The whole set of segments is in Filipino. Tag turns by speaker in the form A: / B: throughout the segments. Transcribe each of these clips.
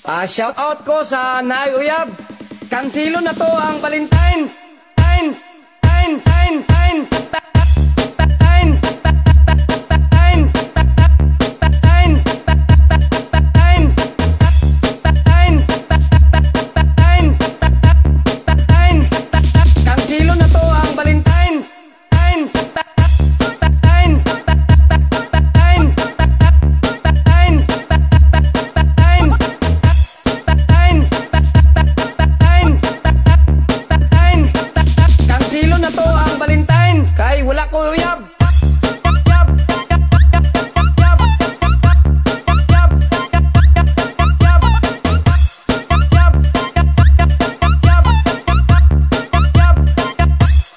A: Shout out ko sa Nay Uyab. Kansilo na to ang Valentine. Time, time, time, time, time, time, time, time, time, time, time. Kansilo na to ang Valentine. Time, time, time, time, time. Kansilo na to ang Valentine. Kay wala ko uyab.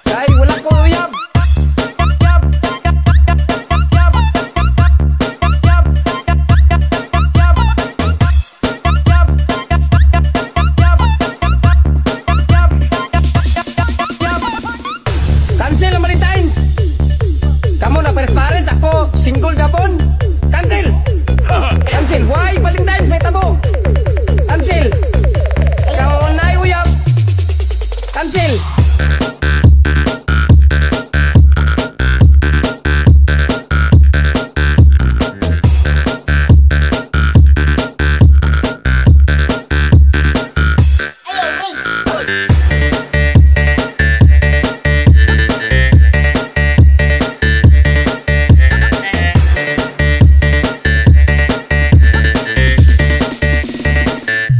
A: Kay wala ko uyab. Cancel ang Valentine. Kamu na parents ako single gapon. Cancel. Cancel. Why Valentine may tabo? Cancel. Ikaw na uyab. Cancel.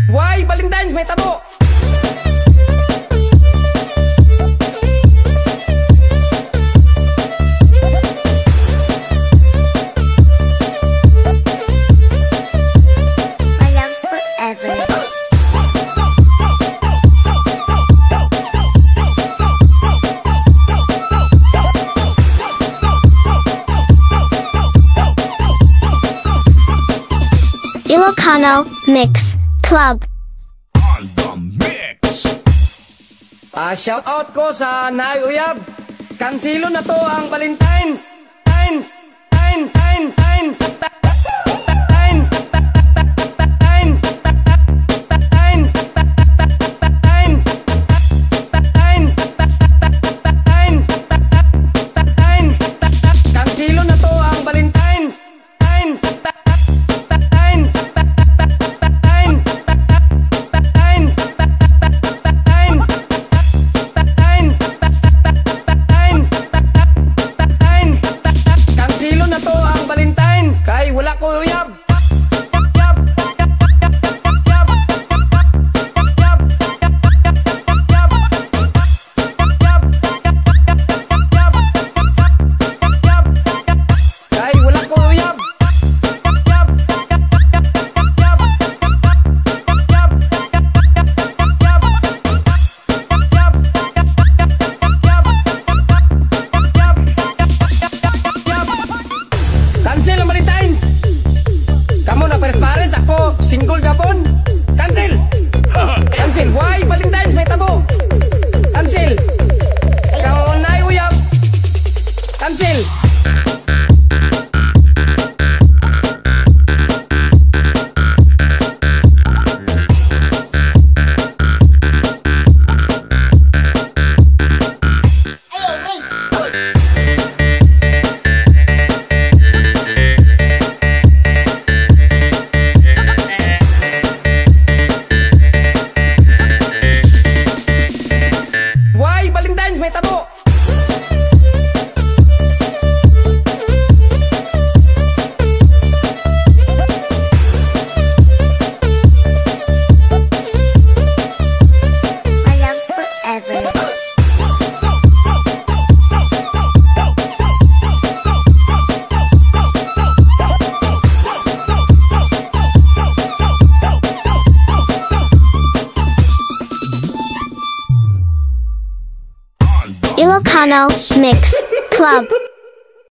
A: Why Valentine may tabo?
B: Walang forever. Ilocano Mix Club.
A: Shout out ko sa Nay Uyab. Kansilo na to ang Valentine. Time, time, time, time, time, time, time, time, time, time, time. Kansilo na to ang Valentine. Time, time, time, time, time, time. Kansilo na to ang Valentine. Kay wala ko uyab. Kay wala ko uyab. Cancel ang Valentine. Kamu na parents ako single gapon. Cancel. Cancel. Why Valentine may tabo? Cancel. Ikaw na uyab. Cancel. Why Valentine may tabo?
B: Walang forever. Ilocano Mix Club.